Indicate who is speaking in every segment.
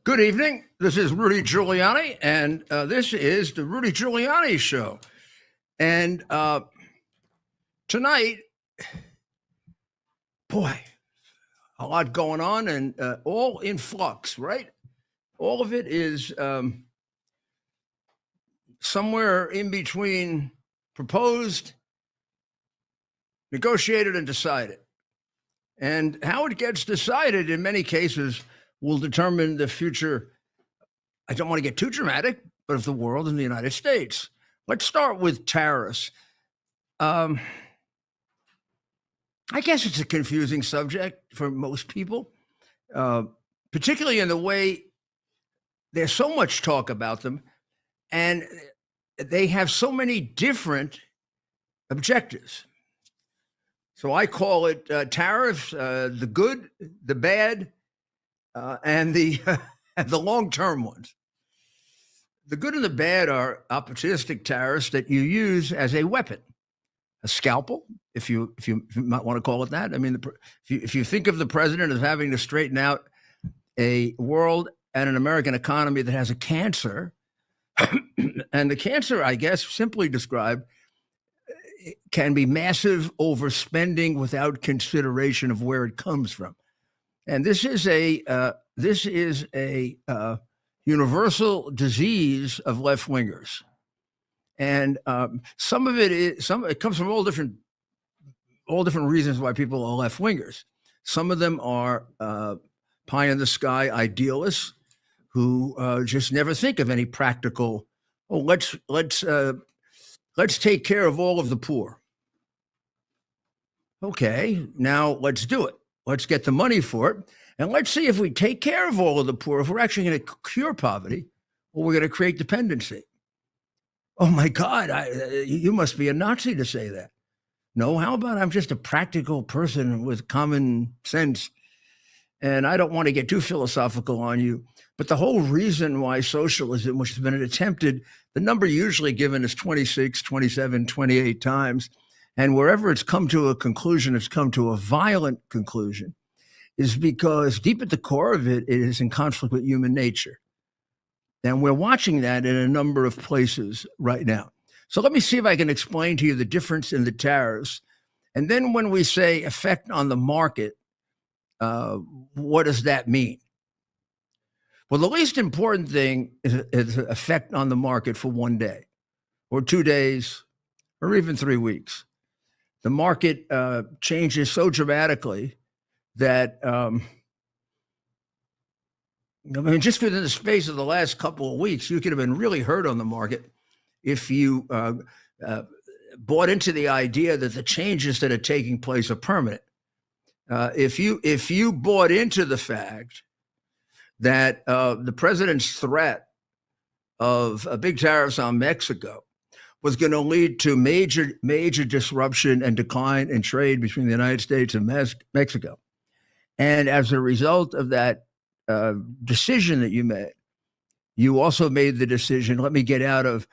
Speaker 1: Good evening. This is Rudy Giuliani, and this is the Rudy Giuliani Show. And tonight, boy, a lot going on and all in flux, right? All of it is somewhere in between proposed, negotiated, and decided. And how it gets decided in many cases will determine the future. I don't want to get too dramatic, but of the world and the United States. Let's start with tariffs. I guess it's a confusing subject for most people, particularly in the way there's so much talk about them, and they have so many different objectives. So I call it tariffs, the good, the bad, and the the long-term ones. The good and the bad are opportunistic tariffs that you use as a weapon, a scalpel, if you might want to call it that. I mean, if you think of the president as having to straighten out a world and an American economy that has a cancer, and the cancer, I guess, simply described, can be massive overspending without consideration of where it comes from. And this is a universal disease of left wingers, and some of it comes from all different reasons why people are left wingers. Some of them are pie in the sky idealists who just never think of any practical. Oh, let's take care of all of the poor. Okay, now let's do it. Let's get the money for it. And let's see if we take care of all of the poor, if we're actually going to cure poverty, or we're going to create dependency. Oh my God, you must be a Nazi to say that. No, how about I'm just a practical person with common sense, and I don't want to get too philosophical on you. But the whole reason why socialism, which has been attempted, the number usually given is 26, 27, 28 times, and wherever it's come to a conclusion, it's come to a violent conclusion, is because deep at the core of it, it is in conflict with human nature. And we're watching that in a number of places right now. So let me see if I can explain to you the difference in the tariffs. And then when we say effect on the market, what does that mean? Well, the least important thing is effect on the market for 1 day or 2 days or even 3 weeks. The market changes so dramatically that, I mean, just within the space of the last couple of weeks, you could have been really hurt on the market if you bought into the idea that the changes that are taking place are permanent. If you bought into the fact that the president's threat of big tariffs on Mexico was going to lead to major disruption and decline in trade between the United States and Mexico, and as a result of that decision that you made, you also made the decision, let me get out of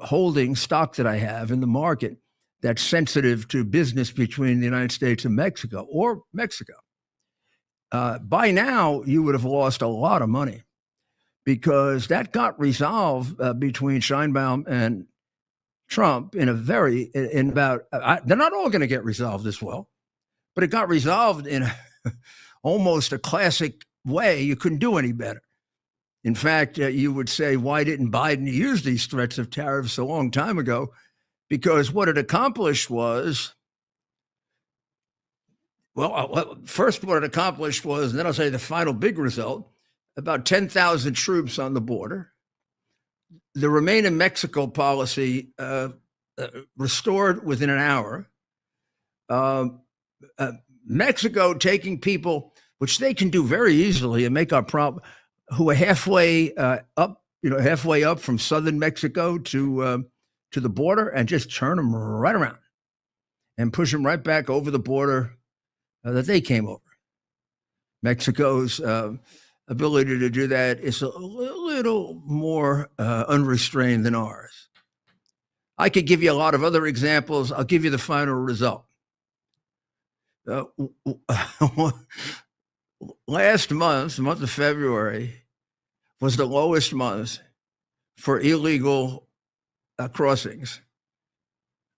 Speaker 1: holding stock that I have in the market that's sensitive to business between the United States and Mexico, or Mexico. By now, you would have lost a lot of money, because that got resolved between Sheinbaum and Trump they're not all going to get resolved this well, but it got resolved in almost a classic way. You couldn't do any better. In fact, you would say, why didn't Biden use these threats of tariffs a long time ago? Because what it accomplished was, first what it accomplished was, and then I'll say the final big result, about 10,000 troops on the border. The Remain in Mexico policy restored within an hour. Mexico taking people, which they can do very easily and make our problem, who are halfway up from southern Mexico to the border, and just turn them right around and push them right back over the border that they came over. Mexico's ability to do that is a little more unrestrained than ours. I could give you a lot of other examples. I'll give you the final result. last month, the month of February, was the lowest month for illegal crossings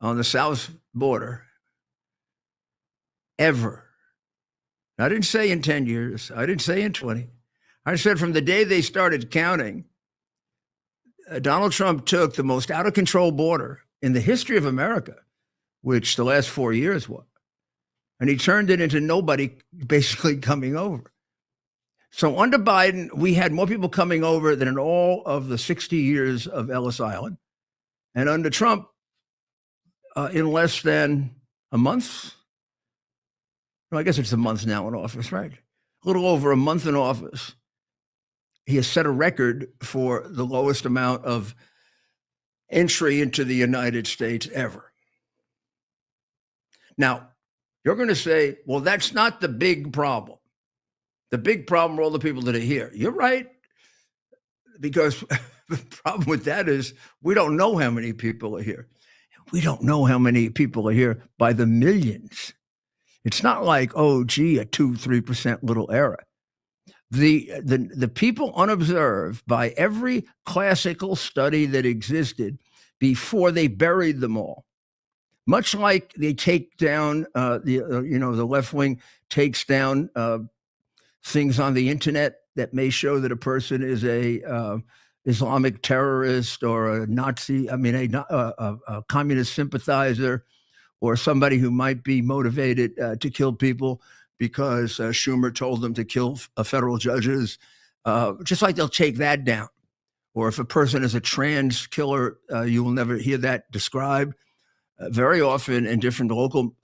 Speaker 1: on the south border ever. I didn't say in 10 years. I didn't say in 20. I said from the day they started counting, Donald Trump took the most out of control border in the history of America, which the last 4 years was, and he turned it into nobody basically coming over. So under Biden, we had more people coming over than in all of the 60 years of Ellis Island. And under Trump, in less than a month, well, I guess it's a month now in office, right? A little over a month in office, he has set a record for the lowest amount of entry into the United States ever. Now, you're going to say, well, that's not the big problem. The big problem are all the people that are here. You're right, because the problem with that is we don't know how many people are here. We don't know how many people are here by the millions. It's not like, oh, gee, a 2-3% little error. The people unobserved by every classical study that existed before they buried them all. Much like they take down the left wing takes down things on the internet that may show that a person is a Islamic terrorist or a Nazi, a communist sympathizer, or somebody who might be motivated to kill people because Schumer told them to kill federal judges, just like they'll take that down. Or if a person is a trans killer, you will never hear that described. Very often in different local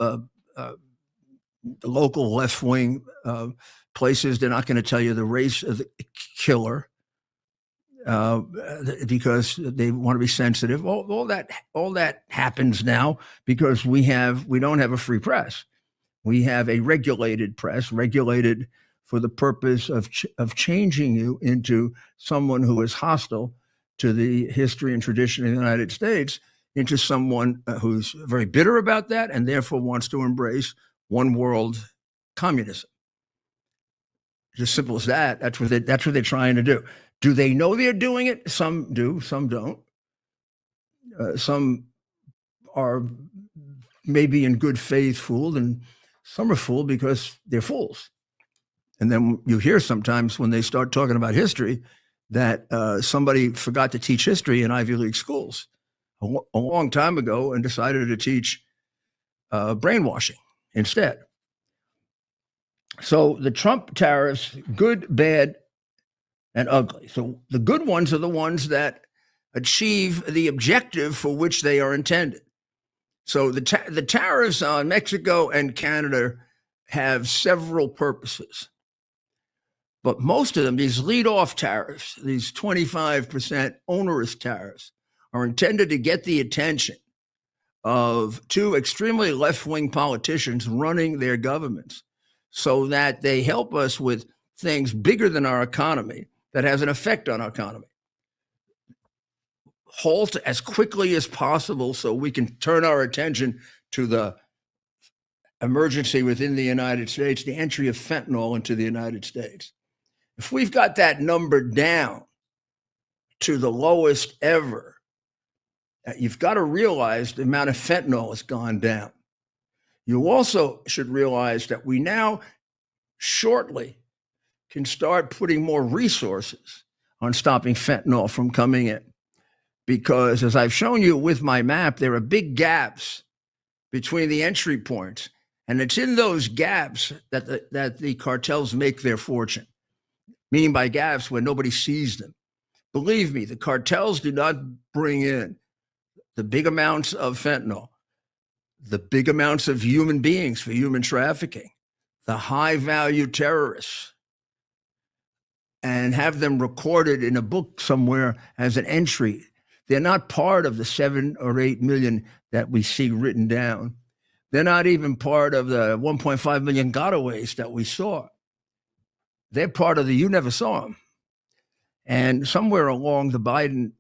Speaker 1: left-wing places, they're not going to tell you the race of the killer because they want to be sensitive. All that happens now because we don't have a free press. We have a regulated press, regulated for the purpose of changing you into someone who is hostile to the history and tradition of the United States, into someone who's very bitter about that and therefore wants to embrace one world communism. Just simple as that. That's what they're trying to do. Do they know they're doing it? Some do, some don't. Some are maybe in good faith fooled, and some are fooled because they're fools. And then you hear sometimes when they start talking about history that somebody forgot to teach history in Ivy League schools a long time ago and decided to teach brainwashing instead. So the Trump tariffs, good, bad, and ugly. So the good ones are the ones that achieve the objective for which they are intended. So the tariffs on Mexico and Canada have several purposes. But most of them, these lead-off tariffs, these 25% onerous tariffs, are intended to get the attention of two extremely left-wing politicians running their governments so that they help us with things bigger than our economy that has an effect on our economy. Halt as quickly as possible so we can turn our attention to the emergency within the United States, the entry of fentanyl into the United States. If we've got that number down to the lowest ever, you've got to realize the amount of fentanyl has gone down. You also should realize that we now shortly can start putting more resources on stopping fentanyl from coming in. Because as I've shown you with my map, there are big gaps between the entry points. And it's in those gaps that the cartels make their fortune. Meaning by gaps where nobody sees them. Believe me, the cartels do not bring in the big amounts of fentanyl, the big amounts of human beings for human trafficking, the high-value terrorists, and have them recorded in a book somewhere as an entry. They're not part of the 7 or 8 million that we see written down. They're not even part of the 1.5 million gotaways that we saw. They're part of the you never saw them. And somewhere along the Biden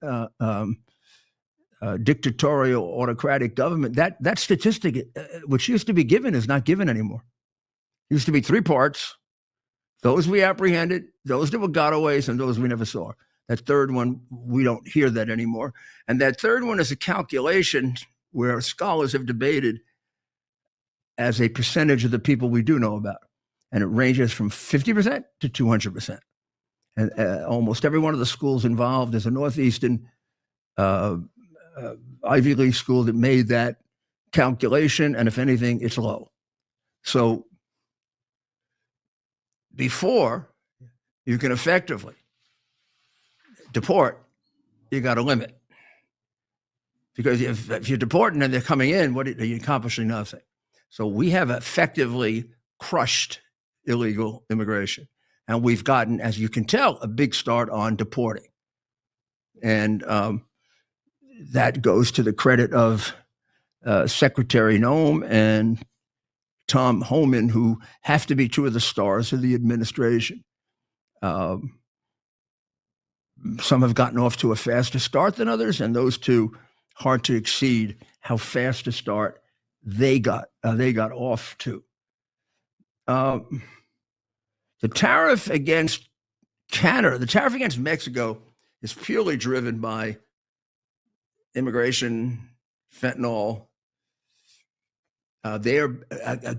Speaker 1: dictatorial autocratic government, that statistic, which used to be given, is not given anymore. It used to be 3 parts Those we apprehended, those that were gotaways, and those we never saw. That third one, we don't hear that anymore. And that third one is a calculation where scholars have debated as a percentage of the people we do know about. And it ranges from 50% to 200%. And almost every one of the schools involved is a Northeastern Ivy League school that made that calculation. And if anything, it's low. So before you can effectively deport, you got to limit. Because if you're deporting and they're coming in, what are you accomplishing? Nothing. So we have effectively crushed illegal immigration. And we've gotten, as you can tell, a big start on deporting. And that goes to the credit of Secretary Noem and Tom Homan, who have to be two of the stars of the administration. Some have gotten off to a faster start than others, and those two, hard to exceed how fast a start they got off to. The tariff against Canada, the tariff against Mexico is purely driven by immigration, fentanyl. They are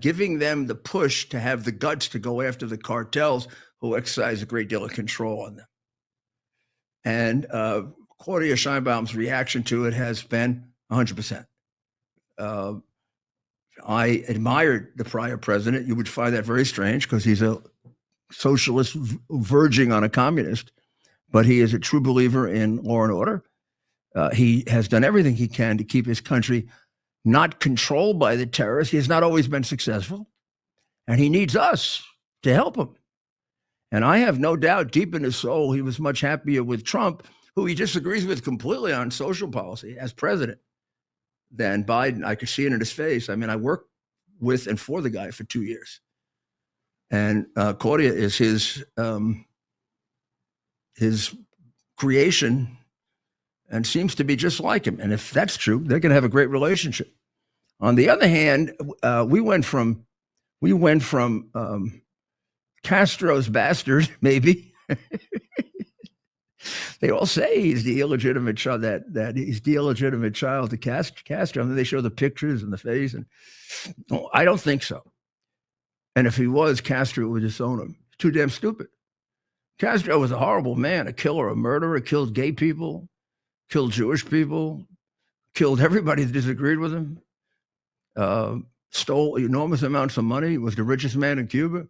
Speaker 1: giving them the push to have the guts to go after the cartels who exercise a great deal of control on them. And Claudia Sheinbaum's reaction to it has been 100%. I admired the prior president. You would find that very strange because he's a socialist verging on a communist, but he is a true believer in law and order. He has done everything he can to keep his country not controlled by the terrorists. He has not always been successful, and he needs us to help him. And I have no doubt deep in his soul, he was much happier with Trump, who he disagrees with completely on social policy as president, than Biden. I could see it in his face. I mean, I worked with and for the guy for 2 years. And Claudia is his creation and seems to be just like him. And if that's true, they're going to have a great relationship. On the other hand, we went from Castro's bastard, maybe. They all say he's the illegitimate child, that he's the illegitimate child to Castro. And they show the pictures and the face. And I don't think so. And if he was, Castro would disown him. He's too damn stupid. Castro was a horrible man, a killer, a murderer, killed gay people, killed Jewish people, killed everybody that disagreed with him, stole enormous amounts of money, was the richest man in Cuba.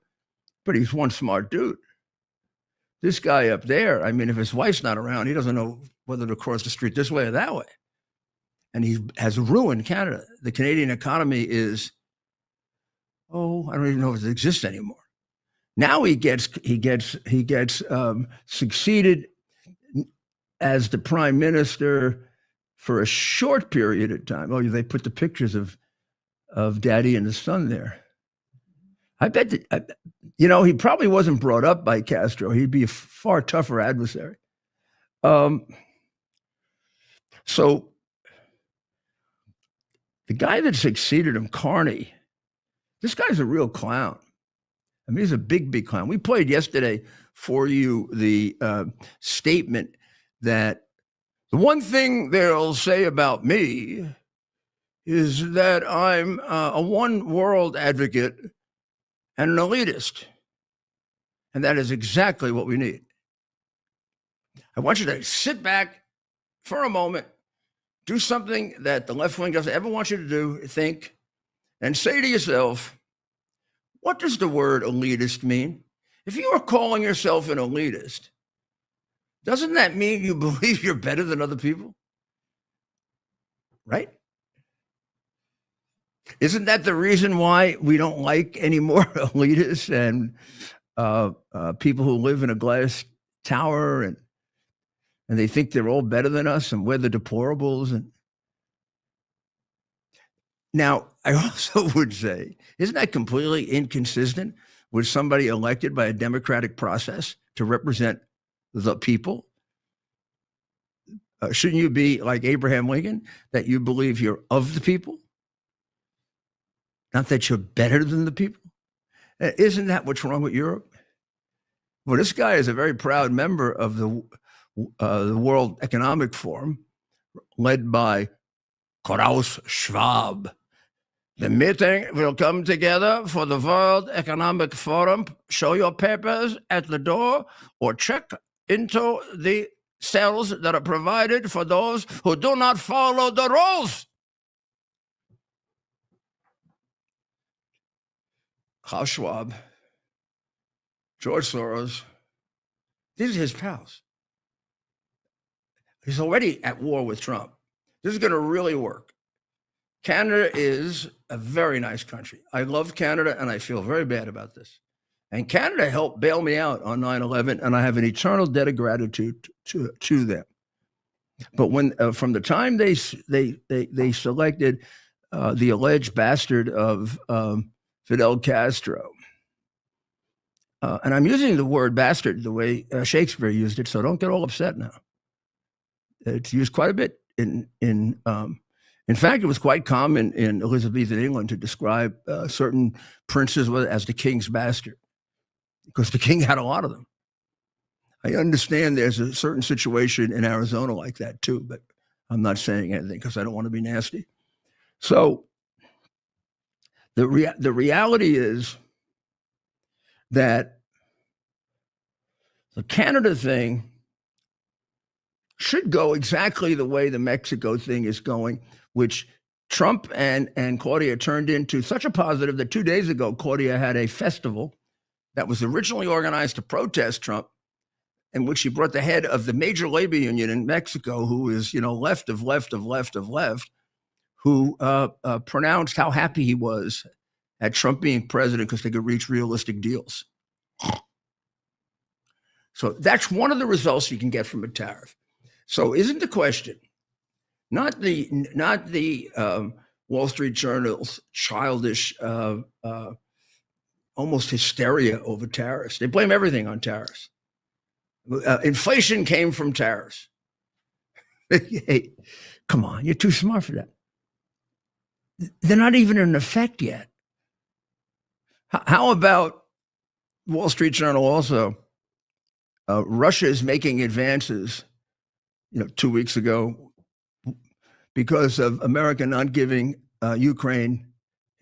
Speaker 1: But he's one smart dude. This guy up there, I mean, if his wife's not around, he doesn't know whether to cross the street this way or that way. And he has ruined Canada. The Canadian economy is, I don't even know if it exists anymore. Now he gets succeeded as the prime minister for a short period of time. Oh, they put the pictures of Daddy and his son there. I bet that, he probably wasn't brought up by Castro. He'd be a far tougher adversary. So the guy that succeeded him, Carney, this guy's a real clown. I mean, he's a big, big clown. We played yesterday for you the statement that the one thing they'll say about me is that I'm a one world advocate and an elitist. And that is exactly what we need. I want you to sit back for a moment, do something that the left wing doesn't ever want you to do, think, and say to yourself, what does the word elitist mean? If you are calling yourself an elitist, doesn't that mean you believe you're better than other people? Right? Isn't that the reason why we don't like any more elitists and people who live in a glass tower and they think they're all better than us and we're the deplorables? And now, I also would say, isn't that completely inconsistent with somebody elected by a democratic process to represent the people? Shouldn't you be like Abraham Lincoln, that you believe you're of the people? Not that you're better than the people? Isn't that what's wrong with Europe? Well, this guy is a very proud member of the World Economic Forum, led by Klaus Schwab. The meeting will come together for the World Economic Forum. Show your papers at the door or check into the cells that are provided for those who do not follow the rules. Klaus Schwab, George Soros, these are his pals. He's already at war with Trump. This is going to really work. Canada is a very nice country. I love Canada, and I feel very bad about this. And Canada helped bail me out on 9/11, and I have an eternal debt of gratitude to them. But when from the time they selected the alleged bastard of Fidel Castro, and I'm using the word bastard the way Shakespeare used it, so don't get all upset now. It's used quite a bit in fact, it was quite common in Elizabethan England to describe certain princes as the king's bastard, because the king had a lot of them. I understand there's a certain situation in Arizona like that too, but I'm not saying anything because I don't want to be nasty. So the reality is that the Canada thing should go exactly the way the Mexico thing is going, which Trump and Claudia turned into such a positive that 2 days ago, Claudia had a festival that was originally organized to protest Trump, in which she brought the head of the major labor union in Mexico, who is, left, who pronounced how happy he was at Trump being president because they could reach realistic deals. So that's one of the results you can get from a tariff. So isn't the question, not the Wall Street Journal's childish, almost hysteria over tariffs. They blame everything on tariffs. Inflation came from tariffs. Hey, come on, you're too smart for that. They're not even in effect yet. How about Wall Street Journal also? Russia is making advances, 2 weeks ago, because of America not giving Ukraine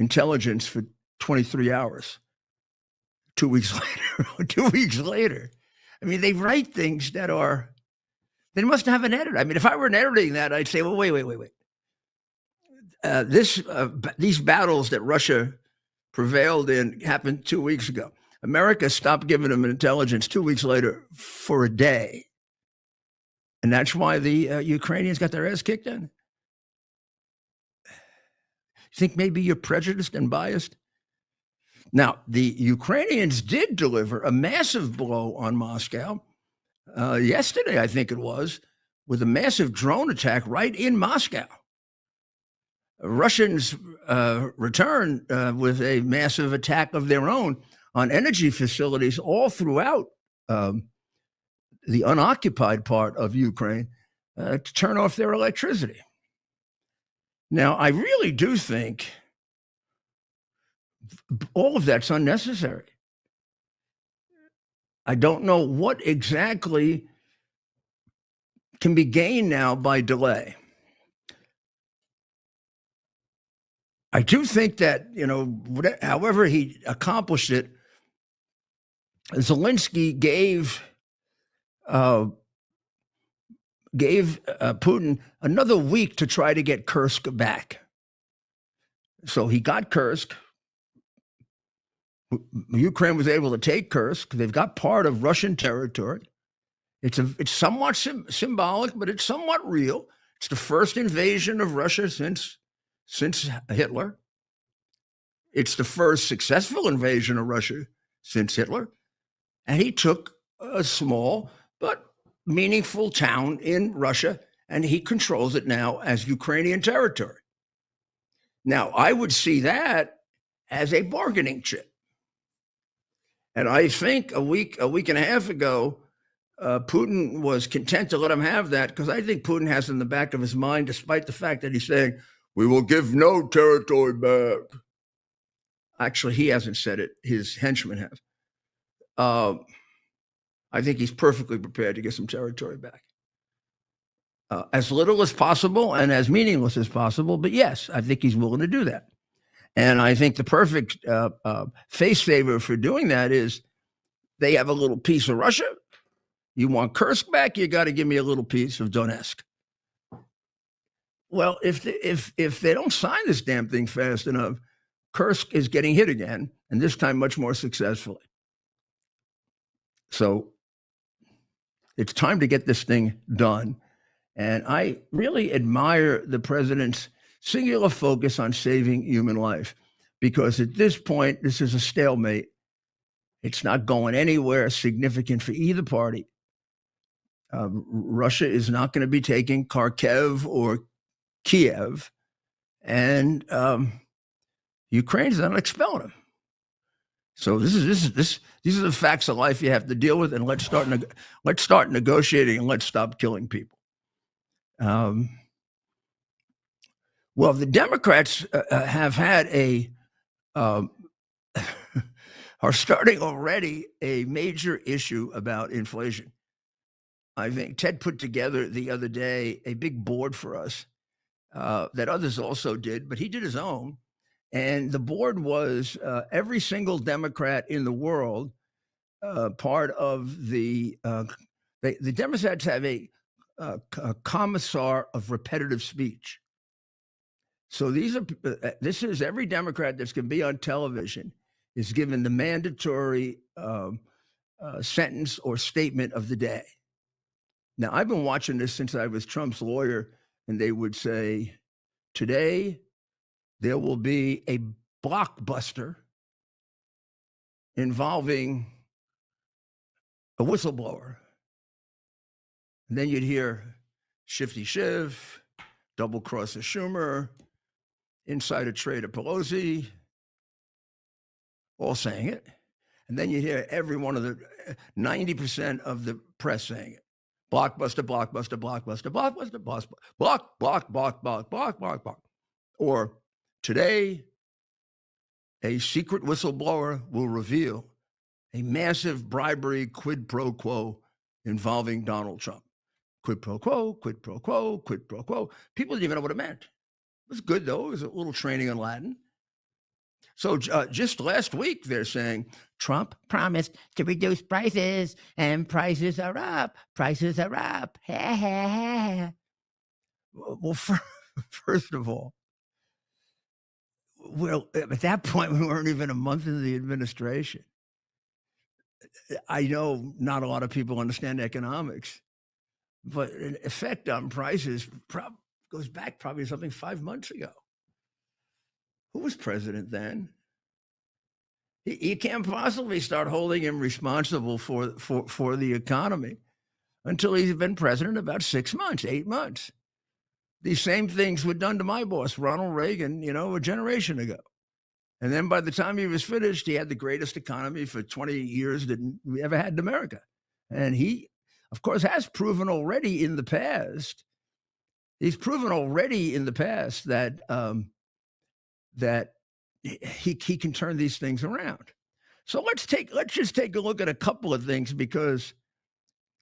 Speaker 1: intelligence for 23 hours. 2 weeks later, 2 weeks later. I mean, they write things that they must have an editor. I mean, if I were editing that, I'd say, well, wait. These battles that Russia prevailed in happened 2 weeks ago. America stopped giving them intelligence 2 weeks later for a day. And that's why the Ukrainians got their ass kicked in. You think maybe you're prejudiced and biased? Now, the Ukrainians did deliver a massive blow on Moscow yesterday, I think it was, with a massive drone attack right in Moscow. Russians return with a massive attack of their own on energy facilities all throughout the unoccupied part of Ukraine to turn off their electricity. Now, I really do think all of that's unnecessary. I don't know what exactly can be gained now by delay. I do think that, however he accomplished it, Zelensky gave Putin another week to try to get Kursk back. So he got Kursk. Ukraine was able to take Kursk. They've got part of Russian territory. It's somewhat symbolic, but it's somewhat real. It's the first invasion of Russia since Hitler. It's the first successful invasion of Russia since Hitler. And he took a small but meaningful town in Russia, and he controls it now as Ukrainian territory. Now, I would see that as a bargaining chip. And I think a week and a half ago, Putin was content to let him have that, because I think Putin has in the back of his mind, despite the fact that he's saying, we will give no territory back. Actually, he hasn't said it. His henchmen have. I think he's perfectly prepared to get some territory back. As little as possible and as meaningless as possible. But yes, I think he's willing to do that. And I think the perfect face saver for doing that is they have a little piece of Russia. You want Kursk back, you got to give me a little piece of Donetsk. Well, if they don't sign this damn thing fast enough, Kursk is getting hit again, and this time much more successfully. So it's time to get this thing done. And I really admire the president's singular focus on saving human life, because at this point, this is a stalemate. It's not going anywhere significant for either party. Russia is not going to be taking Kharkiv or Kiev, and Ukraine's not expelling them. So these are the facts of life you have to deal with, and let's start negotiating and let's stop killing people. Well, the Democrats have had are starting already a major issue about inflation. I think Ted put together the other day a big board for us that others also did, but he did his own. And the board was every single Democrat in the world part of the Democrats have a commissar of repetitive speech. So this is every Democrat that's going to be on television is given the mandatory sentence or statement of the day. Now, I've been watching this since I was Trump's lawyer, and they would say, today there will be a blockbuster involving a whistleblower. And then you'd hear Shifty Schiff, double cross of Schumer, insider trade of Pelosi, all saying it. And then you hear every one of the 90% of the press saying it. Blockbuster, blockbuster, blockbuster, blockbuster, block. Or today, a secret whistleblower will reveal a massive bribery quid pro quo involving Donald Trump. Quid pro quo, quid pro quo, quid pro quo. People didn't even know what it meant. It was good, though. It was a little training in Latin. So just last week, they're saying Trump promised to reduce prices, and prices are up. Prices are up. Well, first of all, well, at that point, we weren't even a month into the administration. I know not a lot of people understand economics, but an effect on prices goes back probably something 5 months ago. Who was president then? You can't possibly start holding him responsible for the economy until he's been president about 6 months, 8 months. These same things were done to my boss, Ronald Reagan, a generation ago. And then by the time he was finished, he had the greatest economy for 20 years that we ever had in America. And he, of course, has proven already in the past. He's proven already in the past that that he can turn these things around. So let's just take a look at a couple of things, because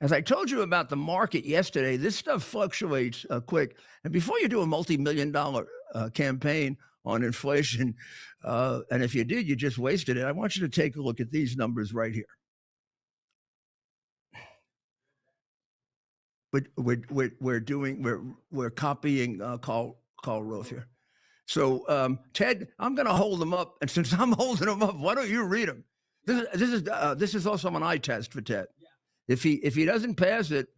Speaker 1: as I told you about the market yesterday, this stuff fluctuates quick. And before you do a multi-million-dollar campaign on inflation, and if you did, you just wasted it, I want you to take a look at these numbers right here. We're copying Carl Roth here. So Ted, I'm going to hold them up, and since I'm holding them up, why don't you read them? This is also an eye test for Ted. Yeah. If he doesn't pass it,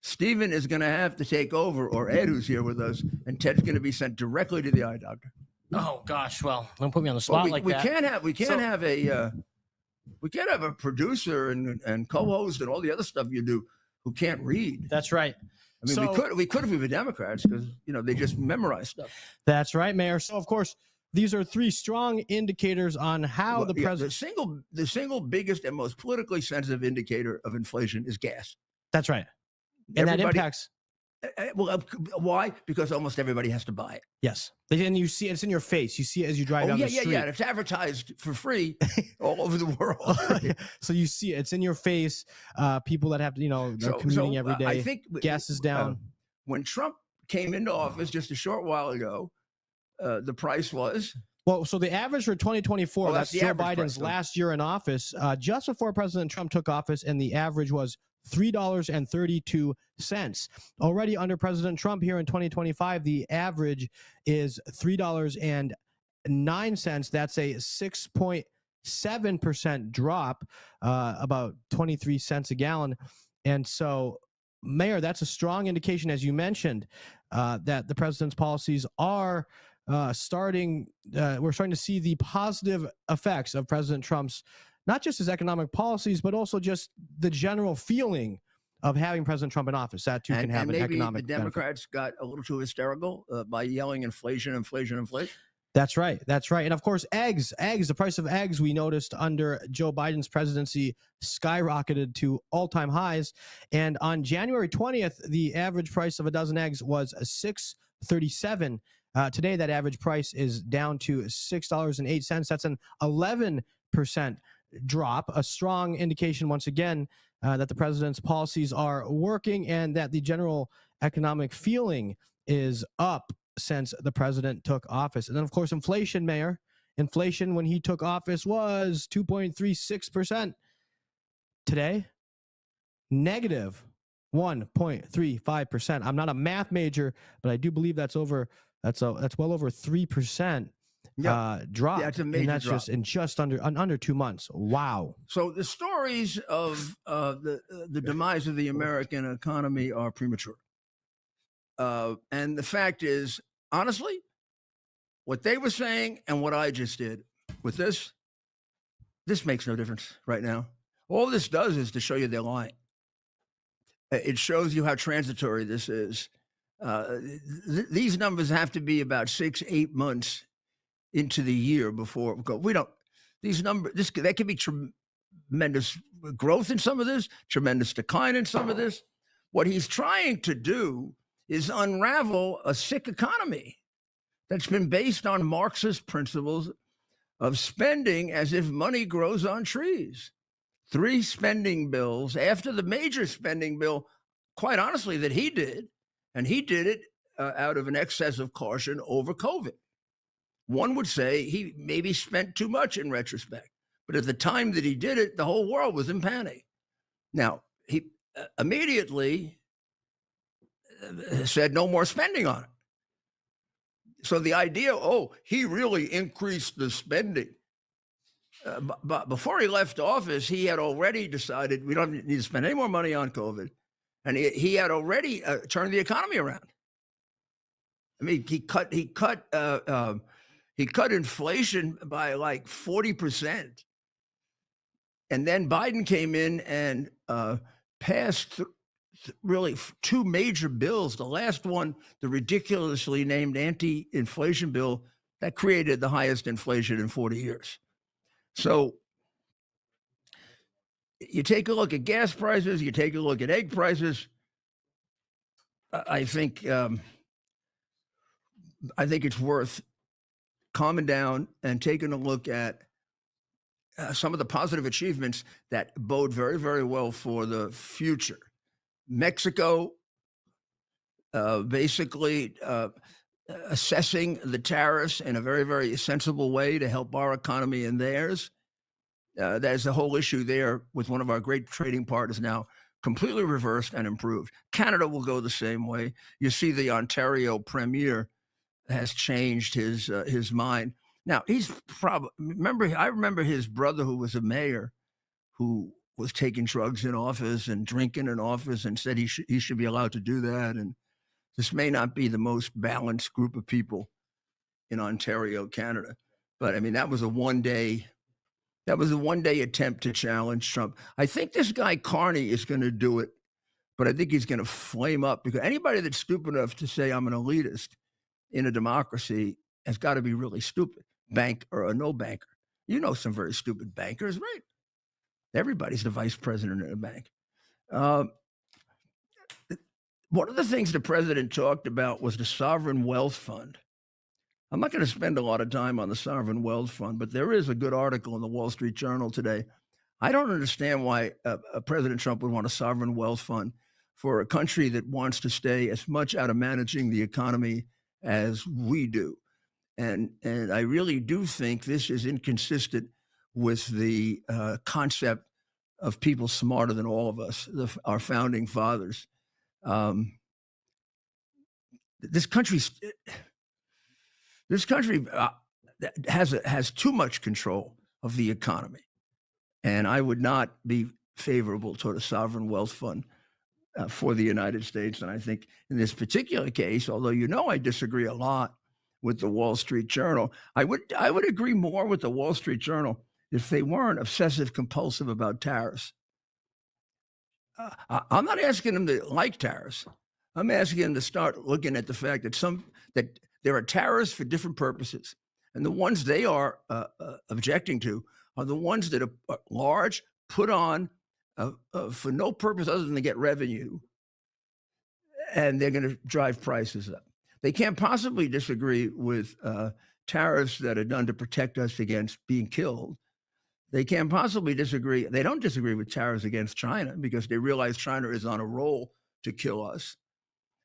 Speaker 1: Stephen is going to have to take over, or Ed, who's here with us, and Ted's going to be sent directly to the eye doctor.
Speaker 2: Oh gosh, well, don't put me on the spot like that.
Speaker 1: We can't have a producer and co-host and all the other stuff you do who can't read.
Speaker 2: That's right.
Speaker 1: I mean, we could if we were Democrats, because they just memorize stuff.
Speaker 2: That's right, Mayor. So of course, these are three strong indicators on how the president.
Speaker 1: The single biggest and most politically sensitive indicator of inflation is gas.
Speaker 2: That's right, and that impacts
Speaker 1: Well, why? Because almost everybody has to buy it.
Speaker 2: Yes. And you see it's in your face. You see it as you drive down the street.
Speaker 1: Yeah. It's advertised for free all over the world. Right?
Speaker 2: So you see it. It's in your face. People that have to, they're commuting every day.
Speaker 1: I think
Speaker 2: gas is down.
Speaker 1: When Trump came into office just a short while ago, the price was.
Speaker 2: Well, so the average for 2024, that's Joe Biden's
Speaker 1: price,
Speaker 2: last year in office, just before President Trump took office, and the average was $3.32. Already under President Trump here in 2025, the average is $3.09. That's a 6.7% drop, about 23 cents a gallon. And so, Mayor, that's a strong indication, as you mentioned, that the president's policies are we're starting to see the positive effects of President Trump's, not just his economic policies, but also just the general feeling of having President Trump in office. That too can have an economic
Speaker 1: benefit. The Democrats got a little too hysterical by yelling inflation, inflation, inflation.
Speaker 2: That's right. That's right. And of course, eggs, the price of eggs, we noticed under Joe Biden's presidency skyrocketed to all-time highs. And on January 20th, the average price of a dozen eggs was $6.37. Today, that average price is down to $6.08. That's an 11% drop, a strong indication, once again, that the president's policies are working and that the general economic feeling is up since the president took office. And then, of course, inflation, Mayor. Inflation when he took office was 2.36%. Today, negative 1.35%. I'm not a math major, but I do believe that's well over 3% drop.
Speaker 1: That's a major
Speaker 2: and that's
Speaker 1: drop.
Speaker 2: just under 2 months. Wow.
Speaker 1: So the stories of the demise of the American economy are premature. And the fact is, honestly, what they were saying and what I just did with this makes no difference right now. All this does is to show you they're lying. It shows you how transitory this is. These numbers have to be about 6-8 months into the year before we don't. These numbers, there could be tremendous growth in some of this, tremendous decline in some of this. What he's trying to do is unravel a sick economy that's been based on Marxist principles of spending as if money grows on trees. 3 spending bills after the major spending bill, quite honestly, that he did, and he did it out of an excess of caution over COVID. One would say he maybe spent too much in retrospect, but at the time that he did it, the whole world was in panic. Now, he immediately said no more spending on it. So the idea, he really increased the spending. But before he left office, he had already decided we don't need to spend any more money on COVID. And he had already turned the economy around. I mean, he cut inflation by like 40%. And then Biden came in and passed really 2 major bills. The last one, the ridiculously named anti-inflation bill, that created the highest inflation in 40 years. So you take a look at gas prices, you take a look at egg prices. I think it's worth calming down and taking a look at some of the positive achievements that bode very, very well for the future. Mexico basically assessing the tariffs in a very, very sensible way to help our economy and theirs. There's a whole issue there with one of our great trading partners now completely reversed and improved. Canada will go the same way. You see the Ontario Premier has changed his mind. Now, he's probably, I remember his brother who was a mayor who was taking drugs in office and drinking in office and said he should be allowed to do that. And this may not be the most balanced group of people in Ontario, Canada. But I mean, that was a one-day attempt to challenge Trump. I think this guy Carney is going to do it, but I think he's going to flame up because anybody that's stupid enough to say I'm an elitist in a democracy has got to be really stupid, bank or a no banker. You know some very stupid bankers, right? Everybody's the vice president of a bank. One of the things the president talked about was the sovereign wealth fund. I'm not going to spend a lot of time on the sovereign wealth fund, but there is a good article in the Wall Street Journal today. I don't understand why President Trump would want a sovereign wealth fund for a country that wants to stay as much out of managing the economy as we do. And I really do think this is inconsistent with the concept of people smarter than all of us, our founding fathers. This country has too much control of the economy, and I would not be favorable toward a sovereign wealth fund for the United States. And I think in this particular case, although I disagree a lot with the Wall Street Journal, I would agree more with the Wall Street Journal if they weren't obsessive compulsive about tariffs. I'm not asking them to like tariffs. I'm asking them to start looking at the fact that there are tariffs for different purposes, and the ones they are objecting to are the ones that are large, put on for no purpose other than to get revenue, and they're going to drive prices up. They can't possibly disagree with tariffs that are done to protect us against being killed. They can't possibly disagree. They don't disagree with tariffs against China because they realize China is on a roll to kill us.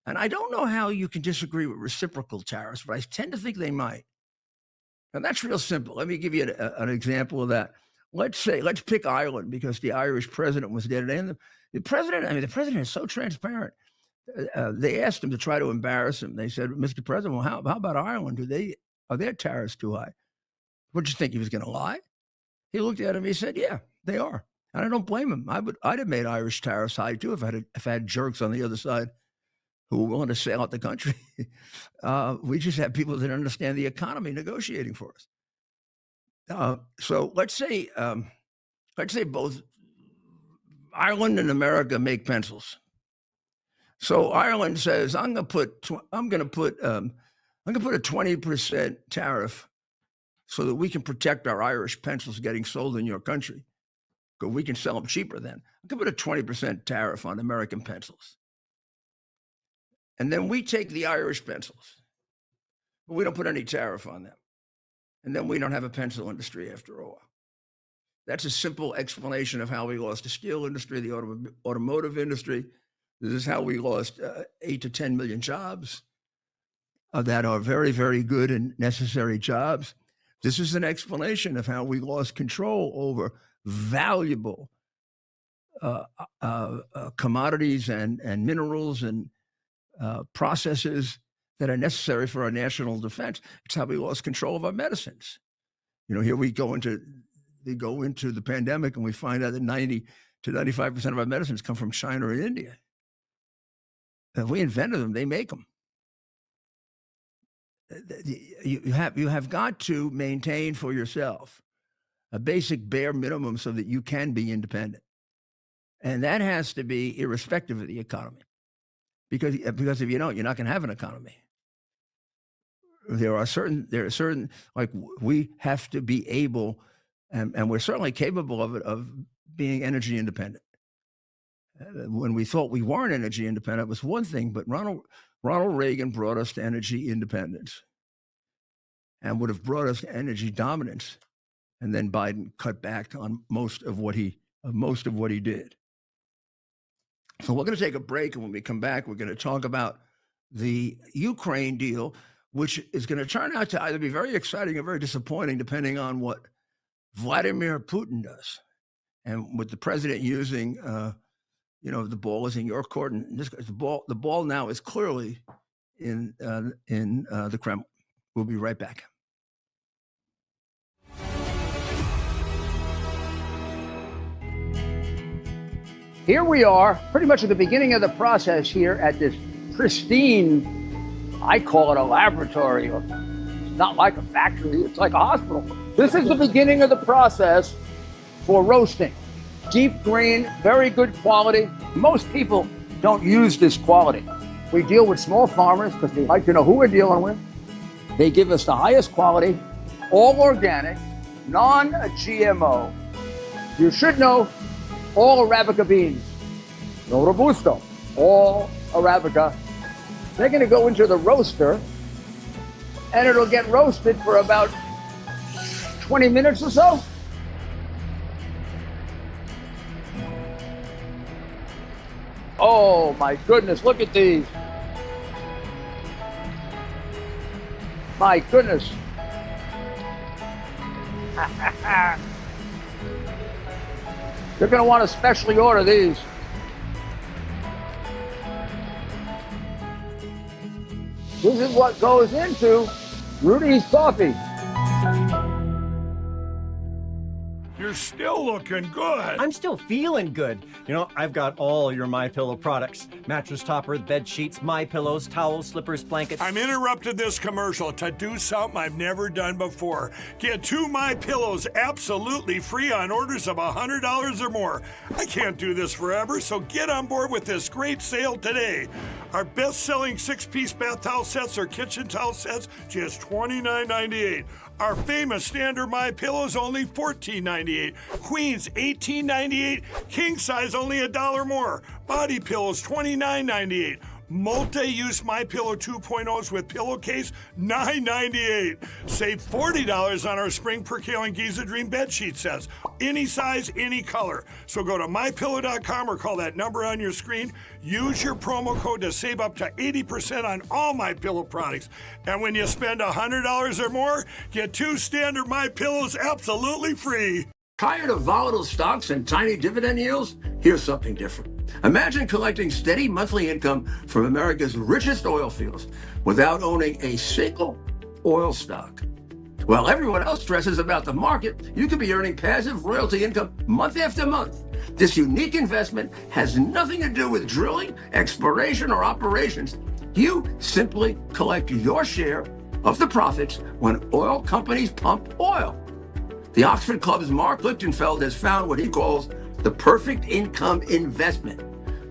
Speaker 1: And I don't know how you can disagree with reciprocal tariffs, but I tend to think they might. And that's real simple. Let me give you an example of that. Let's pick Ireland because the Irish president was there today. And the president is so transparent. They asked him to try to embarrass him. They said, Mr. President, well, how about Ireland? Are their tariffs too high? What did you think he was going to lie? He looked at him. He said, yeah, they are. And I don't blame him. I'd have made Irish tariffs high too if I had jerks on the other side who were willing to sail out the country. We just have people that understand the economy negotiating for us. So let's say both Ireland and America make pencils. So Ireland says, I'm going to put a 20% tariff so that we can protect our Irish pencils getting sold in your country, because we can sell them cheaper then. I'm going to put a 20% tariff on American pencils. And then we take the Irish pencils, but we don't put any tariff on them. And then we don't have a pencil industry after a while. That's a simple explanation of how we lost the steel industry, the automotive industry. This is how we lost 8 to 10 million jobs that are very, very good and necessary jobs. This is an explanation of how we lost control over valuable commodities and minerals and processes that are necessary for our national defense. It's how we lost control of our medicines. Here we go into the pandemic and we find out that 90 to 95% of our medicines come from China and India. If we invented them, they make them. You have got to maintain for yourself a basic bare minimum so that you can be independent. And that has to be irrespective of the economy. Because if you don't, you're not going to have an economy. There are certain, like we have to be able, and we're certainly capable of it, of being energy independent. When we thought we weren't energy independent, it was one thing, but Ronald Reagan brought us to energy independence and would have brought us to energy dominance. And then Biden cut back on most of what he did. So we're going to take a break, and when we come back, we're going to talk about the Ukraine deal, which is going to turn out to either be very exciting or very disappointing, depending on what Vladimir Putin does. And with the president using, the ball is in your court, and the ball now is clearly in the Kremlin. We'll be right back. Here we are, pretty much at the beginning of the process here at this pristine, I call it a laboratory. It's not like a factory, it's like a hospital. This is the beginning of the process for roasting. Deep green, very good quality. Most people don't use this quality. We deal with small farmers because they like to know who we're dealing with. They give us the highest quality, all organic, non-GMO. You should know all Arabica beans, no Robusto, all Arabica. They're going to go into the roaster, and it'll get roasted for about 20 minutes or so. Oh my goodness, look at these. My goodness. You're going to want to specially order these. This is what goes into Rudy's coffee.
Speaker 3: You're still looking good.
Speaker 4: I'm still feeling good. You know, I've got all your MyPillow products. Mattress topper, bed sheets, MyPillows, towels, slippers, blankets.
Speaker 3: I'm interrupted this commercial to do something I've never done before. Get 2 MyPillows absolutely free on orders of $100 or more. I can't do this forever, so get on board with this great sale today. Our best-selling 6-piece bath towel sets or kitchen towel sets, just $29.98. Our famous standard MyPillows only $14.98. Queens $18.98. King size only $1 more. Body pillows $29.98. Multi-use MyPillow 2.0s with pillowcase $9.98. Save $40 on our Spring Percale and Giza Dream bed sheet sets. Any size, any color. So go to MyPillow.com or call that number on your screen. Use your promo code to save up to 80% on all MyPillow products. And when you spend $100 or more, get 2 standard MyPillows absolutely free.
Speaker 1: Tired of volatile stocks and tiny dividend yields? Here's something different. Imagine collecting steady monthly income from America's richest oil fields without owning a single oil stock. While everyone else stresses about the market, you could be earning passive royalty income month after month. This unique investment has nothing to do with drilling, exploration, or operations. You simply collect your share of the profits when oil companies pump oil. The Oxford Club's Mark Lichtenfeld has found what he calls the perfect income investment,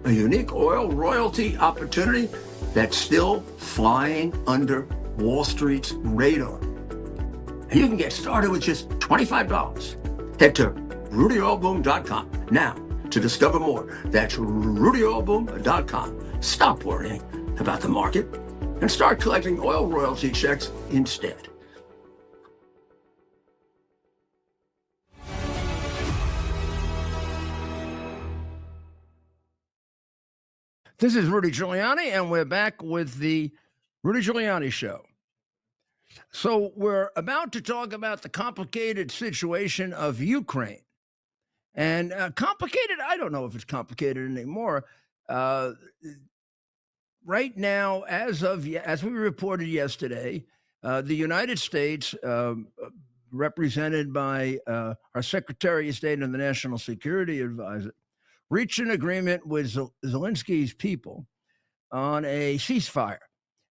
Speaker 1: a unique oil royalty opportunity that's still flying under Wall Street's radar. And you can get started with just $25. Head to rudyoilboom.com now to discover more. That's rudyoilboom.com. Stop worrying about the market and start collecting oil royalty checks instead. This is Rudy Giuliani, and we're back with the Rudy Giuliani Show. So we're about to talk about the complicated situation of Ukraine. And complicated, I don't know if it's complicated anymore. Right now, as we reported yesterday, the United States, represented by our Secretary of State and the National Security Advisor, reached an agreement with Zelensky's people on a ceasefire.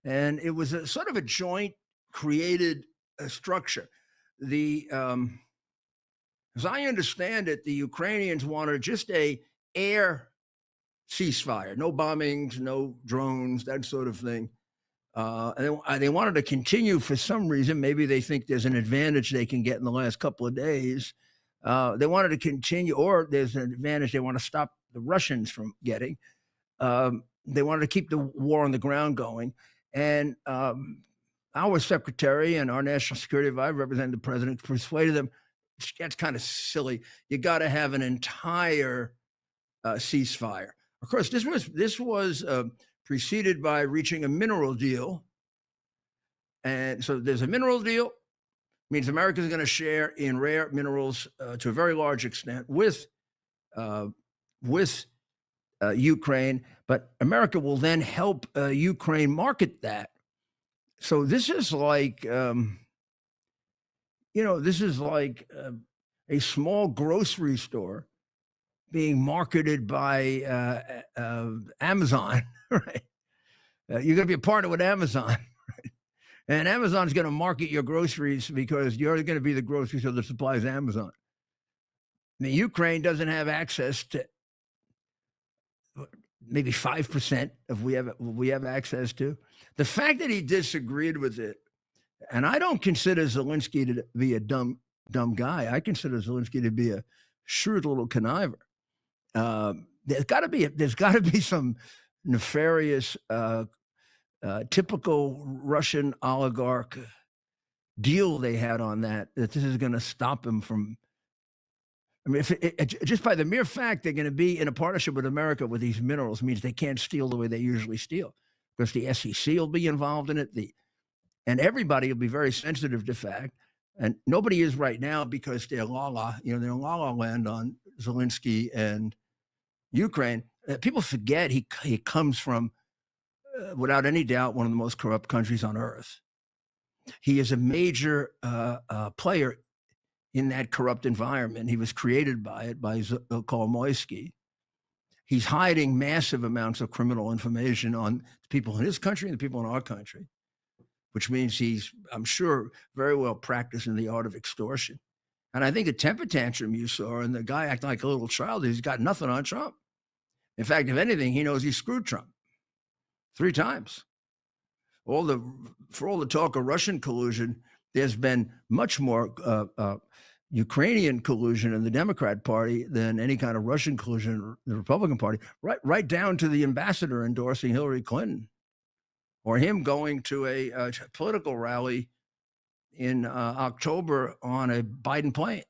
Speaker 1: And it was a sort of a joint created structure. As I understand it, the Ukrainians wanted just a air ceasefire, no bombings, no drones, that sort of thing. And they wanted to continue for some reason. Maybe they think there's an advantage they can get in the last couple of days. They wanted to continue, or there's an advantage they want to stop the Russians from getting. They wanted to keep the war on the ground going. And our secretary and our national security advisor, representing the president, persuaded them, that's kind of silly. You got to have an entire ceasefire. Of course, this was preceded by reaching a mineral deal. And so there's a mineral deal. Means America is going to share in rare minerals to a very large extent with Ukraine, but America will then help Ukraine market that. So this is like, this is like a small grocery store being marketed by Amazon, right? You're going to be a partner with Amazon. And Amazon's going to market your groceries because you're going to be the grocery store that supplies Amazon. I mean, Ukraine doesn't have access to maybe 5% of what we have access to. The fact that he disagreed with it, and I don't consider Zelensky to be a dumb guy. I consider Zelensky to be a shrewd little conniver. There's got to be some nefarious, typical Russian oligarch deal they had on that this is going to stop him from. I mean, just by the mere fact they're going to be in a partnership with America with these minerals means they can't steal the way they usually steal, because the SEC will be involved in it. And everybody will be very sensitive to fact. And nobody is right now, because they're they're in la land on Zelensky and Ukraine. People forget he comes from, without any doubt, one of the most corrupt countries on earth. He is a major player in that corrupt environment. He was created by it, by Kolomoisky. He's hiding massive amounts of criminal information on people in his country and the people in our country, which means he's, I'm sure, very well practiced in the art of extortion. And I think the temper tantrum you saw, and the guy acting like a little child, he's got nothing on Trump. In fact, if anything, he knows he screwed Trump 3 times. For all the talk of Russian collusion, there's been much more Ukrainian collusion in the Democrat Party than any kind of Russian collusion in the Republican Party, right down to the ambassador endorsing Hillary Clinton, or him going to a political rally in October on a Biden plane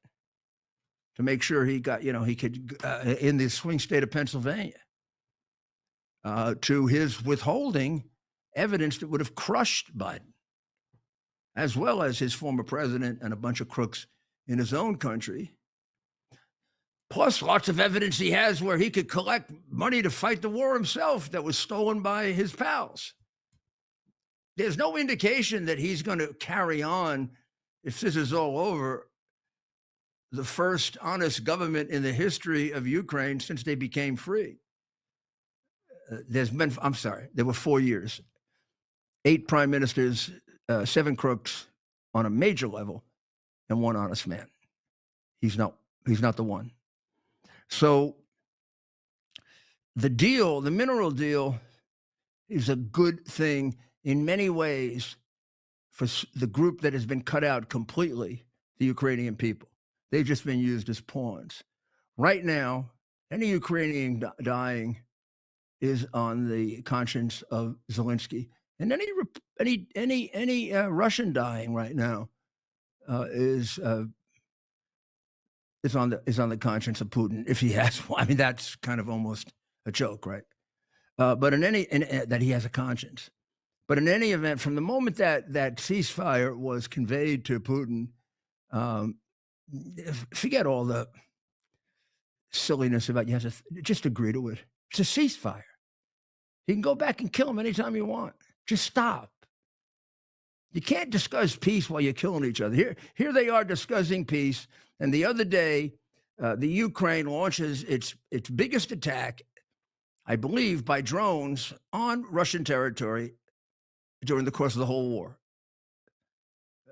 Speaker 1: to make sure he got, he could, in the swing state of Pennsylvania, to his withholding evidence that would have crushed Biden, as well as his former president and a bunch of crooks in his own country. Plus lots of evidence he has where he could collect money to fight the war himself that was stolen by his pals. There's no indication that he's going to carry on, if this is all over, the first honest government in the history of Ukraine since they became free. There were 4 years, 8 prime ministers, 7 crooks on a major level, and 1 honest man. He's not the one. So the mineral deal is a good thing in many ways for the group that has been cut out completely, the Ukrainian people. They've just been used as pawns. Right now, any Ukrainian dying is on the conscience of Zelensky, and any Russian dying right now is on the conscience of Putin, if he has one. I mean, that's kind of almost a joke, right? But that he has a conscience. But in any event, from the moment that ceasefire was conveyed to Putin, forget all the silliness about you have to just agree to it. It's a ceasefire. You can go back and kill him anytime you want. Just stop. You can't discuss peace while you're killing each other. Here they are discussing peace, and the other day, the Ukraine launches its biggest attack, I believe, by drones on Russian territory during the course of the whole war.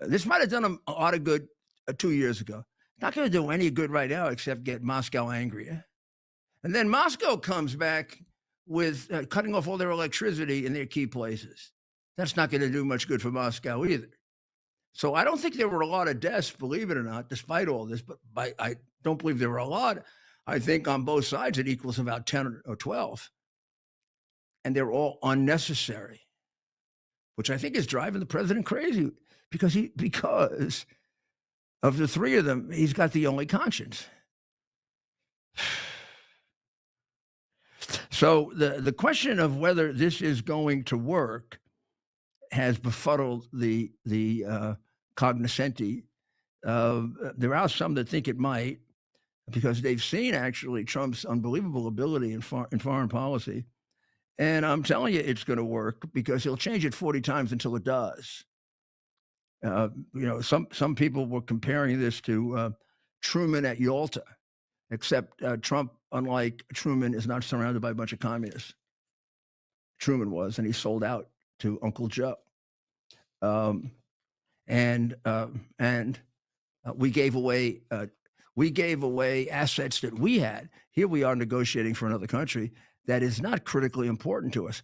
Speaker 1: This might have done them a lot of good 2 years ago. Not going to do any good right now except get Moscow angrier. And then Moscow comes back with cutting off all their electricity in their key places. That's not going to do much good for Moscow either. So I don't think there were a lot of deaths, believe it or not, despite all this, but I don't believe there were a lot. I think on both sides it equals about 10 or 12. And they're all unnecessary, which I think is driving the president crazy, because of the 3 of them, he's got the only conscience. So the question of whether this is going to work has befuddled the cognoscenti. There are some that think it might, because they've seen actually Trump's unbelievable ability in foreign policy. And I'm telling you, it's going to work, because he'll change it 40 times until it does. Some people were comparing this to Truman at Yalta, except Trump, unlike Truman, is not surrounded by a bunch of communists. Truman was, and he sold out to Uncle Joe. We gave away assets that we had. Here we are negotiating for another country that is not critically important to us.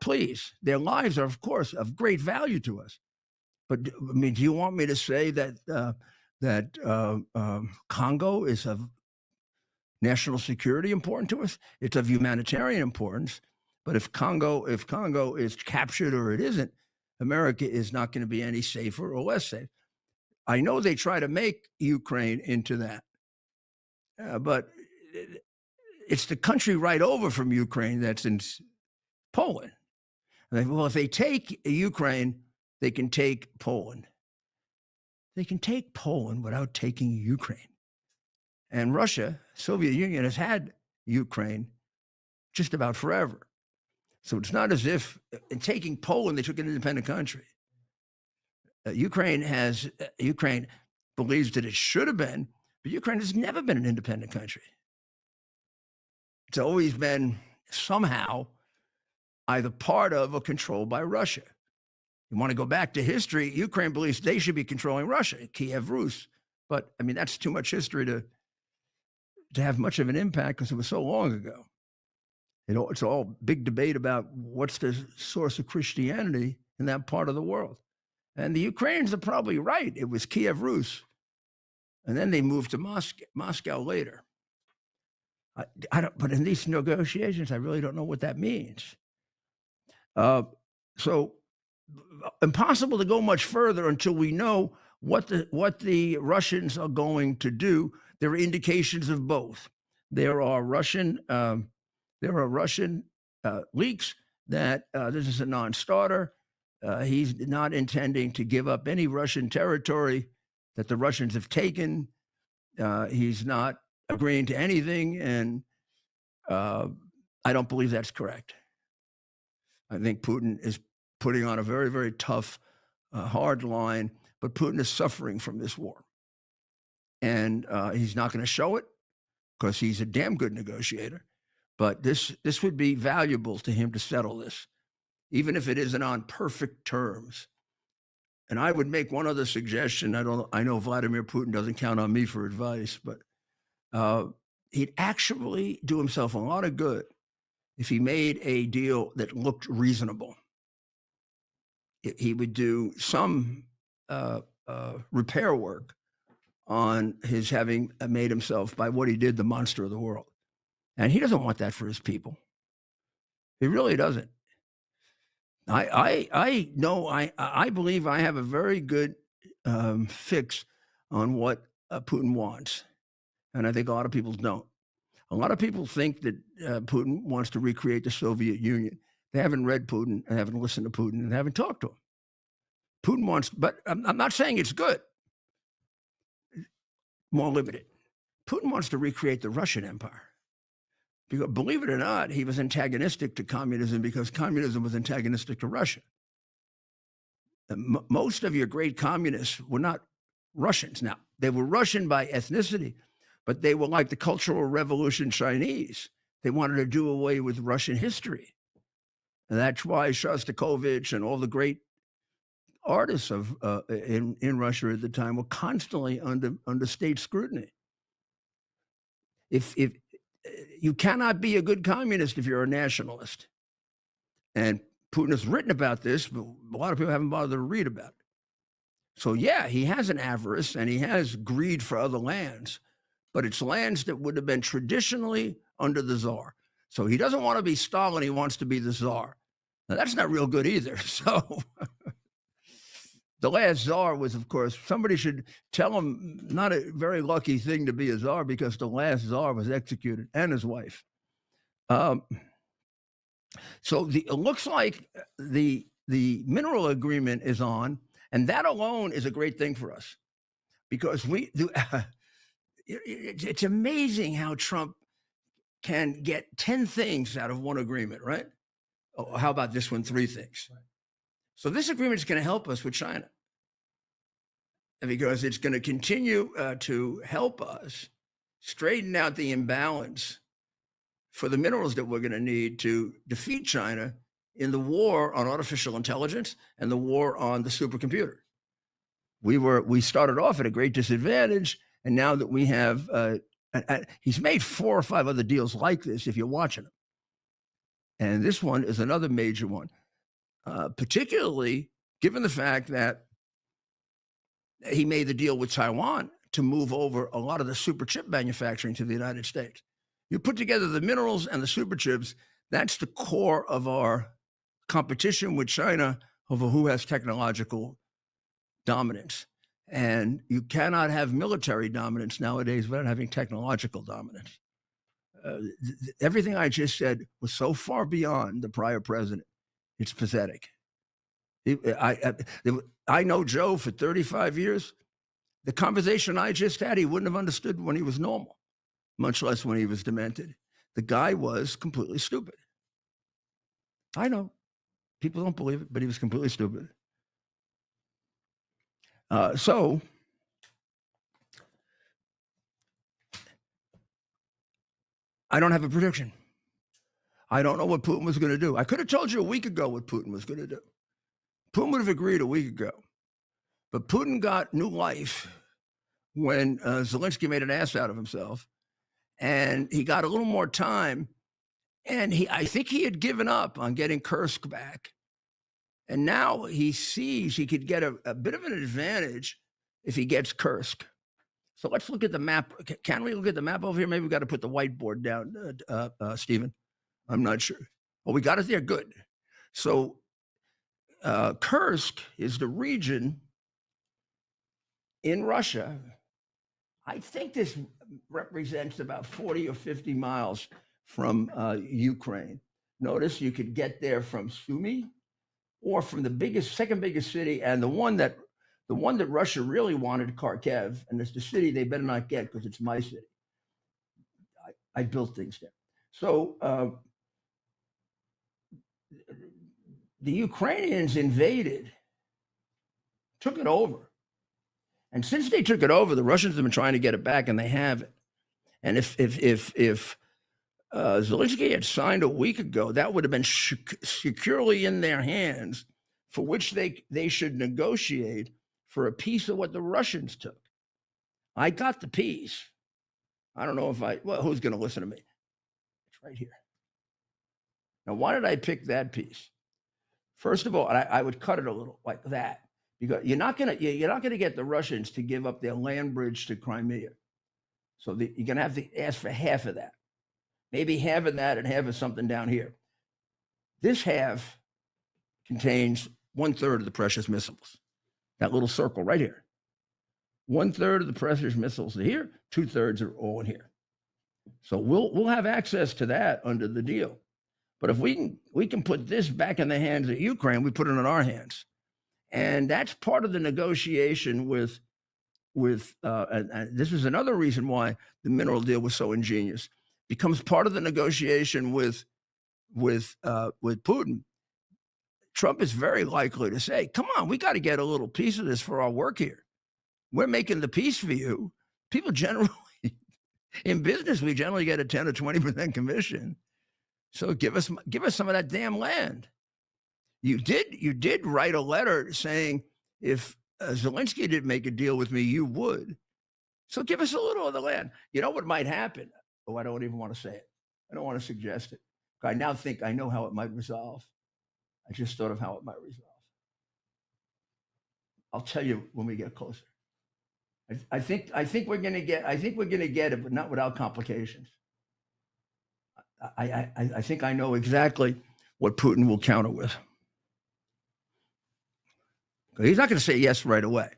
Speaker 1: Please, their lives are, of course, of great value to us. But I mean, do you want me to say that Congo is of national security important to us? It's of humanitarian importance. But if Congo is captured or it isn't, America is not going to be any safer or less safe. I know they try to make Ukraine into that, but it's the country right over from Ukraine that's in Poland. Well, if they take Ukraine, they can take Poland. They can take Poland without taking Ukraine. And Russia, Soviet Union, has had Ukraine just about forever. So it's not as if in taking Poland, they took an independent country. Ukraine believes that it should have been, but Ukraine has never been an independent country. It's always been somehow either part of or controlled by Russia. You want to go back to history, Ukraine believes they should be controlling Russia, Kiev Rus. But I mean, that's too much history to have much of an impact because it was so long ago. It's all big debate about what's the source of Christianity in that part of the world. And the Ukrainians are probably right. It was Kiev Rus. And then they moved to Moscow later. But in these negotiations, I really don't know what that means. So impossible to go much further until we know what the Russians are going to do. There are indications of both. There are Russian leaks that this is a non-starter. He's not intending to give up any Russian territory that the Russians have taken. He's not agreeing to anything, and I don't believe that's correct. I think Putin is putting on a very, very tough, hard line, but Putin is suffering from this war. And he's not going to show it because he's a damn good negotiator. But this would be valuable to him to settle this, even if it isn't on perfect terms. And I would make one other suggestion. I know Vladimir Putin doesn't count on me for advice, but he'd actually do himself a lot of good if he made a deal that looked reasonable. He would do some repair work on his having made himself, by what he did, the monster of the world. And he doesn't want that for his people. He really doesn't. I know, I believe I have a very good fix on what Putin wants. And I think a lot of people don't. A lot of people think that Putin wants to recreate the Soviet Union. They haven't read Putin and haven't listened to Putin and haven't talked to him. Putin wants, but I'm not saying it's good. More limited. Putin wants to recreate the Russian Empire. Because, believe it or not, he was antagonistic to communism because communism was antagonistic to Russia. Most of your great communists were not Russians. Now, they were Russian by ethnicity, but they were like the Cultural Revolution Chinese. They wanted to do away with Russian history. And that's why Shostakovich and all the great artists in Russia at the time were constantly under state scrutiny. If you cannot be a good communist if you're a nationalist. And Putin has written about this, but a lot of people haven't bothered to read about it. So yeah, he has an avarice and he has greed for other lands, but it's lands that would have been traditionally under the Tsar. So he doesn't want to be Stalin, he wants to be the Tsar. Now that's not real good either. So the last Tsar was, of course, somebody should tell him, not a very lucky thing to be a Tsar because the last Tsar was executed and his wife. So it looks like the mineral agreement is on, and that alone is a great thing for us because we do. It's amazing how Trump can get 10 things out of one agreement, right? Oh, how about this one? 3 things. Right. So this agreement is going to help us with China because it's going to continue to help us straighten out the imbalance for the minerals that we're going to need to defeat China in the war on artificial intelligence and the war on the supercomputer. We started off at a great disadvantage, and now that we have, he's made 4 or 5 other deals like this if you're watching them. And this one is another major one, particularly given the fact that he made the deal with Taiwan to move over a lot of the super chip manufacturing to the United States. You put together the minerals and the super chips, That's the core of our competition with China over who has technological dominance. And you cannot have military dominance nowadays without having technological dominance. Everything I just said was so far beyond the prior president. It's pathetic. I know Joe for 35 years. The conversation I just had, he wouldn't have understood when he was normal, much less when he was demented. The guy was completely stupid. I know. People don't believe it, but he was completely stupid. So I don't have a prediction. I don't know what Putin was going to do. I could have told you a week ago what Putin was going to do. Putin would have agreed a week ago. But Putin got new life when Zelensky made an ass out of himself. And he got a little more time. And I think he had given up on getting Kursk back. And now he sees he could get a bit of an advantage if he gets Kursk. So let's look at the map. Can we look at the map over here? Maybe we've got to put the whiteboard down, Stephen. I'm not sure. Well, we got it there. Good. So Kursk is the region in Russia. I think this represents about 40 or 50 miles from Ukraine. Notice you could get there from Sumy or from the second biggest city, and the one that Russia really wanted, Kharkiv, and it's the city they better not get because it's my city. I built things there. So the Ukrainians invaded, took it over. And since they took it over, the Russians have been trying to get it back, and they have it. And if Zelensky had signed a week ago, that would have been securely in their hands, for which they should negotiate for a piece of what the Russians took. I got the piece. I don't know who's going to listen to me? It's right here. Now, why did I pick that piece? First of all, I would cut it a little like that, because you're not going to get the Russians to give up their land bridge to Crimea. So you're going to have to ask for half of that. Maybe half of that and half of something down here. This half contains 1/3 of the precious missiles. That little circle right here. 1/3 of the precious missiles are here. 2/3 are all in here. So we'll have access to that under the deal. But if we can put this back in the hands of Ukraine, we put it in our hands, and that's part of the negotiation with. And this is another reason why the mineral deal was so ingenious. Becomes part of the negotiation with Putin. Trump is very likely to say, "Come on, we got to get a little piece of this for our work here. We're making the peace for you." People generally, in business, we generally get a 10 or 20% commission. So give us some of that damn land. You did write a letter saying if Zelensky didn't make a deal with me, you would. So give us a little of the land. You know what might happen? Oh, I don't even want to say it. I don't want to suggest it. I now think I know how it might resolve. I just thought of how it might resolve. I'll tell you when we get closer. I think we're going to get it, but not without complications. I think I know exactly what Putin will counter with. He's not going to say yes right away.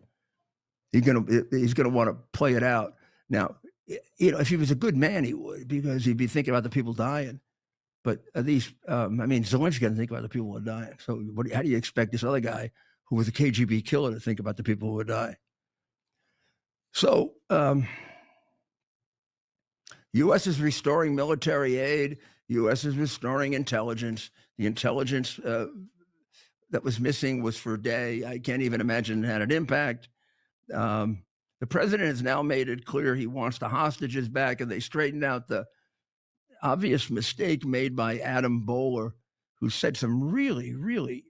Speaker 1: He's going to want to play it out. Now, if he was a good man, he would, because he'd be thinking about the people dying. But Zelensky doesn't think about the people who are dying. So how do you expect this other guy who was a KGB killer to think about the people who would die? So U.S. is restoring military aid. U.S. is restoring intelligence. The intelligence that was missing was for a day. I can't even imagine it had an impact. The president has now made it clear he wants the hostages back, and they straightened out the obvious mistake made by Adam Bowler, who said some really, really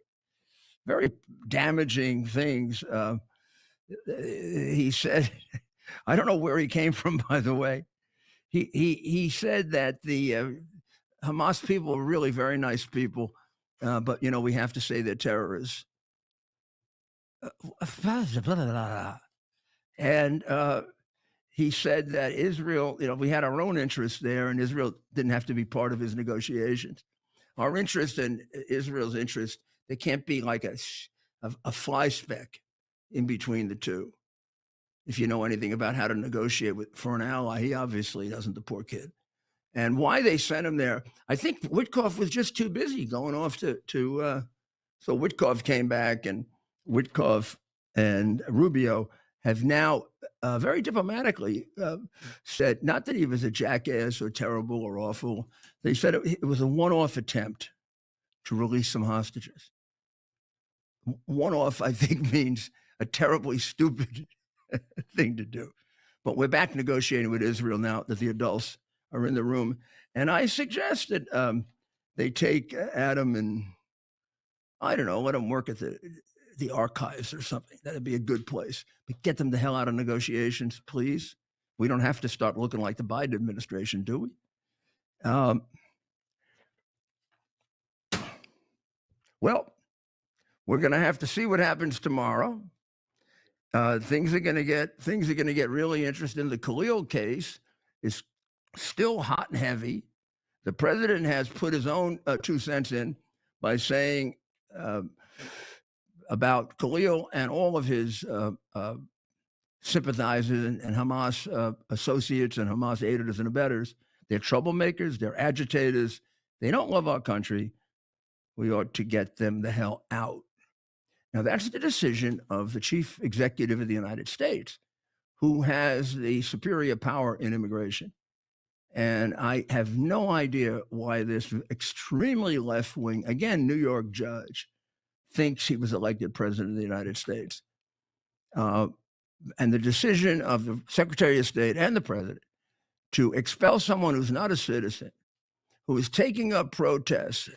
Speaker 1: very damaging things. He said, I don't know where he came from, by the way. He said that the Hamas people are really very nice people, but we have to say they're terrorists. And he said that Israel, we had our own interests there, and Israel didn't have to be part of his negotiations. our interest and Israel's interest, there can't be like a fly speck in between the two. If you know anything about how to negotiate for an ally, he obviously doesn't, the poor kid. And why they sent him there, I think Witkoff was just too busy going off to so Witkoff came back, and Witkoff and Rubio have now very diplomatically said, not that he was a jackass or terrible or awful. They said it was a one-off attempt to release some hostages. One-off, I think, means a terribly stupid thing to do. But we're back negotiating with Israel now that the adults are in the room. And I suggest that they take Adam and, I don't know, let them work at the archives or something. That'd be a good place. But get them the hell out of negotiations, please. We don't have to start looking like the Biden administration, do we? Well, we're going to have to see what happens tomorrow. Things are going to get really interesting. The Khalil case is still hot and heavy. The president has put his own 2 cents in by saying about Khalil and all of his sympathizers and Hamas associates and Hamas aiders and abettors. They're troublemakers. They're agitators. They don't love our country. We ought to get them the hell out. Now, that's the decision of the chief executive of the United States, who has the superior power in immigration. And I have no idea why this extremely left-wing, again, New York judge, thinks he was elected president of the United States. And the decision of the Secretary of State and the president to expel someone who's not a citizen, who is taking up protests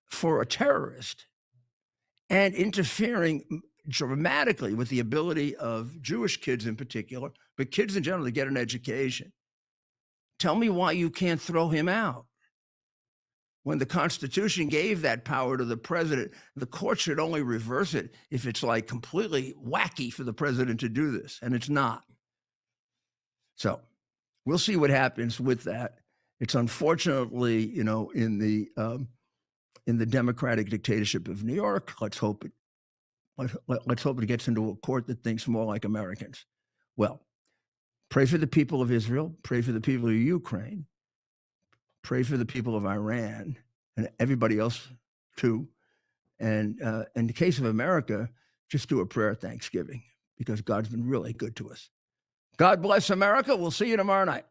Speaker 1: for a terrorist and interfering dramatically with the ability of Jewish kids in particular, but kids in general, to get an education. Tell me why you can't throw him out. When the Constitution gave that power to the president, the court should only reverse it if it's like completely wacky for the president to do this, and it's not. So we'll see what happens with that. It's unfortunately, in the democratic dictatorship of New York. Let's hope it gets into a court that thinks more like Americans. Well, pray for the people of Israel. Pray for the people of Ukraine. Pray for the people of Iran and everybody else too. And in the case of America, just do a prayer of thanksgiving because God's been really good to us. God bless America. We'll see you tomorrow night.